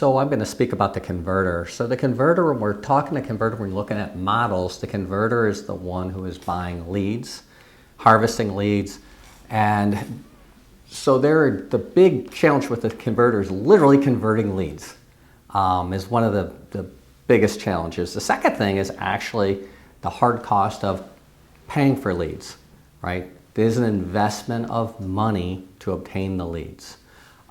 So I'm going to speak about the converter. So the converter, when we're talking to converter, when we're looking at models, the converter is the one who is buying leads, harvesting leads. And so the big challenge with the converter is literally converting leads, is one of the biggest challenges. The second thing is actually the hard cost of paying for leads, right? There's an investment of money to obtain the leads.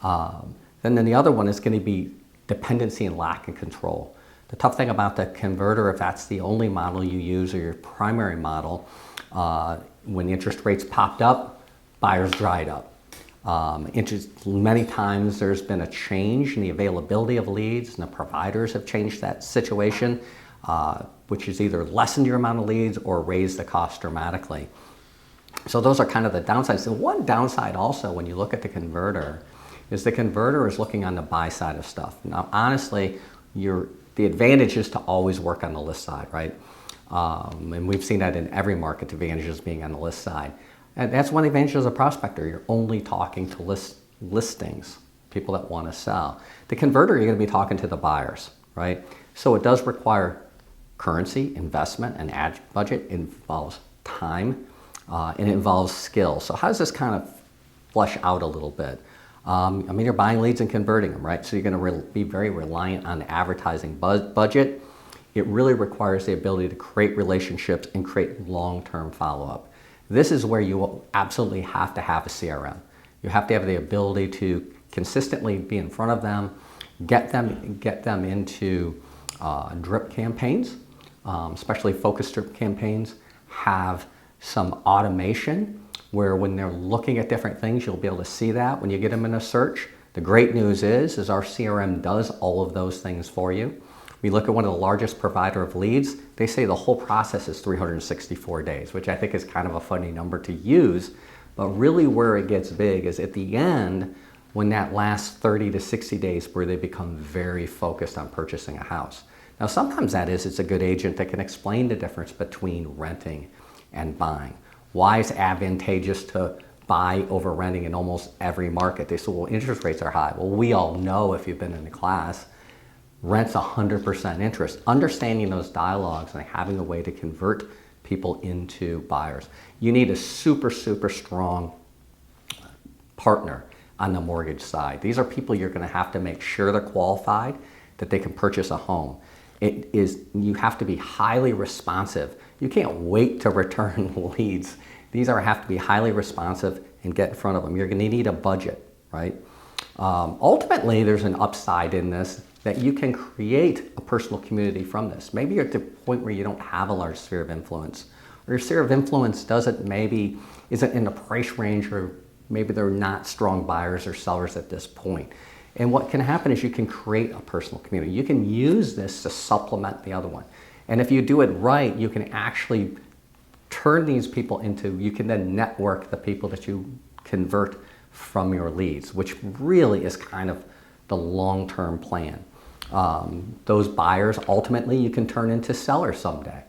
And then the other one is going to be dependency and lack of control. The tough thing about the converter, if that's the only model you use or your primary model, when the interest rates popped up, buyers dried up. Many times there's been a change in the availability of leads, and the providers have changed that situation, which has either lessened your amount of leads or raised the cost dramatically. So those are kind of the downsides. The one downside also when you look at the converter is the converter is looking on the buy side of stuff. Now, honestly, the advantage is to always work on the list side, right? And we've seen that in every market, the advantage is being on the list side. And that's one advantage as a prospector. You're only talking to listings, people that want to sell. The converter, you're going to be talking to the buyers, right? So it does require currency, investment, and ad budget. It involves time, and it involves skill. So how does this kind of flesh out a little bit? You're buying leads and converting them, right? So you're going to be very reliant on the advertising budget. It really requires the ability to create relationships and create long-term follow-up. This is where you absolutely have to have a CRM. You have to have the ability to consistently be in front of them, get them into drip campaigns, especially focus drip campaigns, have some automation where when they're looking at different things, you'll be able to see that when you get them in a search. The great news is our CRM does all of those things for you. We look at one of the largest provider of leads, they say the whole process is 364 days, which I think is kind of a funny number to use, but really where it gets big is at the end, when that last 30 to 60 days where they become very focused on purchasing a house. Now sometimes it's a good agent that can explain the difference between renting and buying. Why it's advantageous to buy over renting in almost every market. They say, well, interest rates are high. Well, we all know if you've been in the class, rent's 100% interest. Understanding those dialogues and having a way to convert people into buyers. You need a super, super strong partner on the mortgage side. These are people you're going to have to make sure they're qualified, that they can purchase a home. You have to be highly responsive. You can't wait to return leads. These have to be highly responsive and get in front of them. You're going to need a budget, right? Ultimately, there's an upside in this that you can create a personal community from this. Maybe you're at the point where you don't have a large sphere of influence, or your sphere of influence isn't in the price range, or maybe they're not strong buyers or sellers at this point. And what can happen is you can create a personal community. You can use this to supplement the other one. And if you do it right, you can actually turn these people you can then network the people that you convert from your leads, which really is kind of the long-term plan. Those buyers, ultimately, you can turn into sellers someday.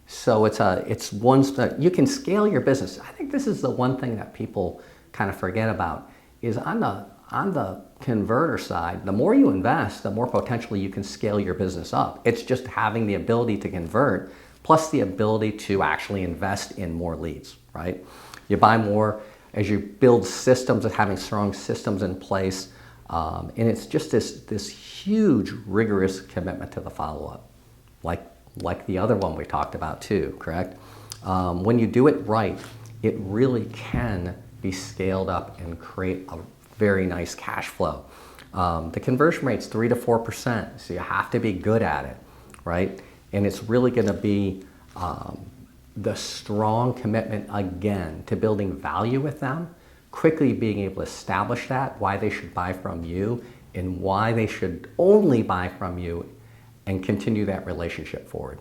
So it's one that you can scale your business. I think this is the one thing that people kind of forget about is on the converter side, the more you invest, the more potentially you can scale your business up. It's just having the ability to convert plus the ability to actually invest in more leads, right? You buy more as you build systems and having strong systems in place. And it's just this huge, rigorous commitment to the follow-up, like the other one we talked about too, correct? When you do it right, it really can be scaled up and create a very nice cash flow. The conversion rate's 3 to 4%, so you have to be good at it, right? And it's really going to be the strong commitment, again, to building value with them, quickly being able to establish that, why they should buy from you, and why they should only buy from you, and continue that relationship forward.